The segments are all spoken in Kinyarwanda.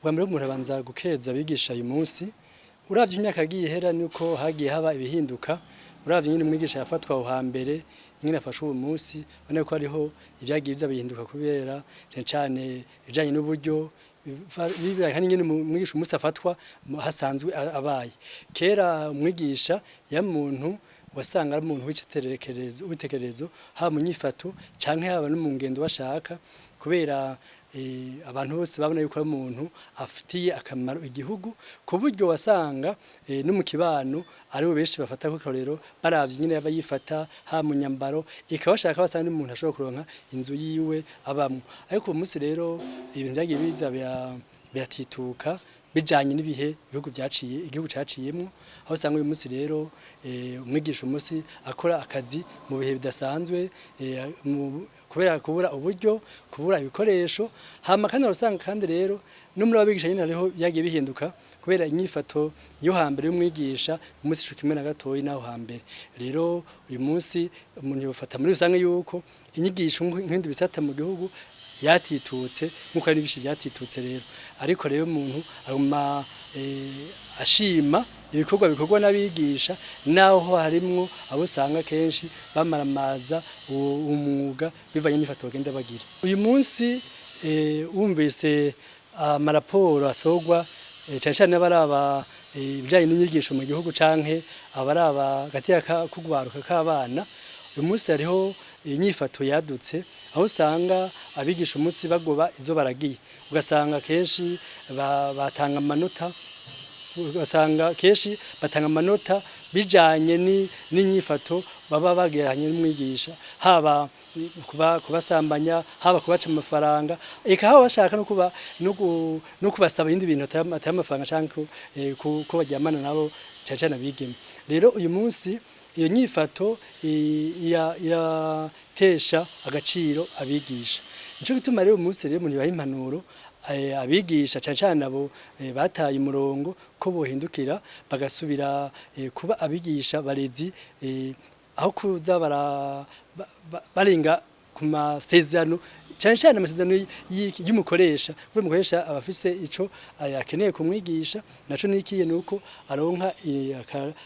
bwa mbere umuntu abanza gukeza abigisha uyu munsi uravye imyaka yagiye ihera nuko hagiye haba ibihinduka uravye nyine umwigisha yafatwa aho hambere nyine afashe uwo munsi bane ko ariho ibyagiye bihinduka kubera cyane bijanye n'uburyo bibira kandi nyine umwigisha umunsi afatwa hasanzwe abaye kera umwigisha ya muntu wasanga ari umuntu w'itekerezo ha mu nyifato canke haba no mu ngendo bashaka kubera abantu bose babona yuko ari umuntu afitiye akamaro igihugu ku buryo wasanga no mu kibano aribo benshi bafata ko karero baravye nyine yabayifata ha mu nyambaro ikabashaka basanga umuntu ashobora kuronka inzu yiwe abamwe ariko umunsi rero ibintu byagiye biza biratituka bijanye n'ibihe igihugu caciyemwo aho usanga uyu munsi rero umwigisha umunsi akora akazi mu bihe bidasanzwe kubera kubura uburyo kubura ibikoresho hama kandi urasanga kandi rero no muri abigisha nyine hariho byagiye bihinduka kubera inyifato yo hambere y'umwigisha umunsi cyo kimwe na gatoyi naho hambere rero uyu munsi umuntu yofata muri rusange yuko inyigisho nk'indi bisata mu gihugu yatitutse nkuko ari bishi byatitutse rero ariko rero umuntu aguma ashima ibikorwa n'abigisha naho harimwo abo usanga kenshi bamaramaza umwuga bivanye n'ifato bagenda bagira uyu munsi wumvise amaraporo asogwa cyane abaraba ibijanye n'inyigisho mu gihugu canke abaraba gateka kugwaruka k'abana uyu munsi hariho inyifato yadutse aho usanga abigisha umunsi bagoba izo baragiye ugasanga kenshi batanga amanota bijanye n'inyifato baba bagiranye n'umwigisha haba kubasambanya haba kubaca amafaranga eka haba bashaka no kubasaba ibindi bintu atari amafaranga canke ko bajyamana nabo cyane abigeme rero uyu munsi iyo nyifato iratesha agaciro abigisha nico gituma rero umunsi rero umuntu yaha impanuro abigisha cyane abo bataye umurongo ko bohindukira bagasubira kuba abigisha barezi aho kuza barenga ku masezerano cyane amasezerano y'umukoresha buri mukoresha abafise ico akeneye kumwigisha naco nikiye nuko aronka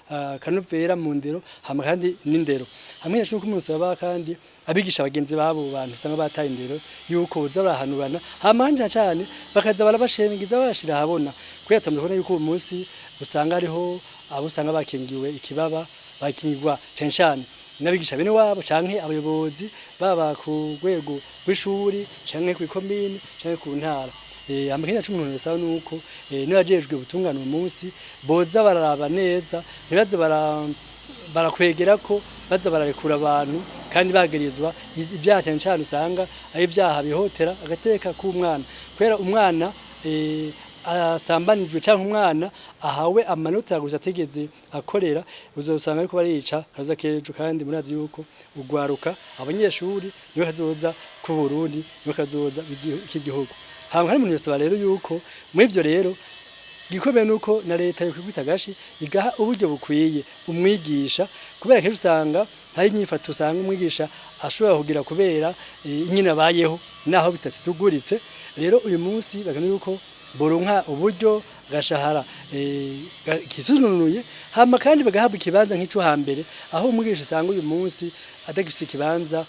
akanovera mu ndero hama kandi n'indero hamwe naco umunsi baba kandi abigisha bagenzi babo bantu usanga bataye indero yuko uza barahanurana hamanje cyane bakaza barabashengiza bashira habona kuyatamye kubona yuko uwo munsi usanga ariho abo usanga bakingiwe ikibaba bakingirwa cyane n'abigisha bene wabo canke abayobozi baba ku rwego rw'ishuri canke ku ikomine canke ku ntara amakina c'umuntu yasaba nuko nibajejwe ubutungane uwo munsi boza bararaba neza ntibaze barakwegera ko baza bararekura abantu kandi bagerizwa ibyaha cyane usanga ari ibyaha bihotera agateka k'umwana kubera umwana asambanijwe cyangwa umwana ahawe amanota gusa ategeze akorera uzosanga ariko barica kaza kejo kandi murazi yuko ugwaruka abanyeshuri niwe kazoza ku Burundi niwe kazoza igihugu hanga hari umuntu yasaba rero yuko muri ivyo rero gikomeye nuko na leta yo kwita gashi igaha uburyo bukwiye umwigisha kubera ko usanga hari inyifato usanga umwigisha ashobora kugira kubera nyina bayeho naho bitasituguritse rero uyu munsi bagana yuko boronka uburyo gashahara kisununuye hama kandi bagahabwa ikibanza nk'ico hambere aho umwigisha usanga uyu munsi adagifise ikibanza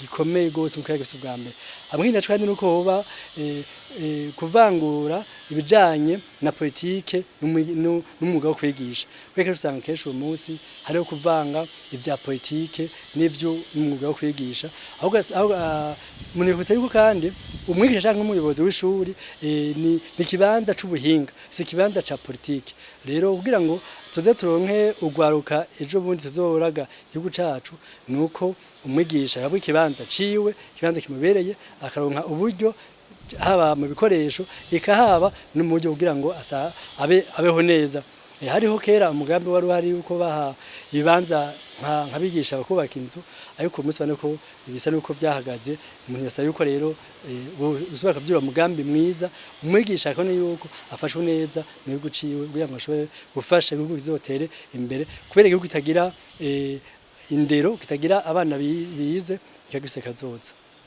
gikomeye gose mu kwegesa ubwa mbere hamwe naco kandi nuko hoba kuvangura ibijanye na politike n'umwuga wo kwigisha kweka usanga kenshi uwo munsi hariho kuvanga ibya politike n'ivyo n'umwuga wo kwigisha aho umuntu yikutse yuko kandi umwigisha canke umuyobozi w'ishuri ni ikibanza c'ubuhinga si ikibanza ca politike rero kugira ngo tuze turonke ugwaruka ejo bundi tuzoraga igihugu cacu nuko umwigisha yabwe ikibanza ciwe ikibanza kimubereye akaronka uburyo haba mu bikoresho ikahaba no mu buryo kugira ngo abeho neza hariho kera umugambi wari uhari uko baha ibibanza nkabigisha bakubaka inzu ariko umunsi bane ko ibisa nuko byahagaze umuntu yasaba yuko rero usubaka byura mugambi mwiza umwigisha akone yuko afashwe neza no guciwe kugira ngo ashobore gufasha ibihugu bizotere imbere kubera igihugu kitagira indero kitagira abana bize kikagiseka zoza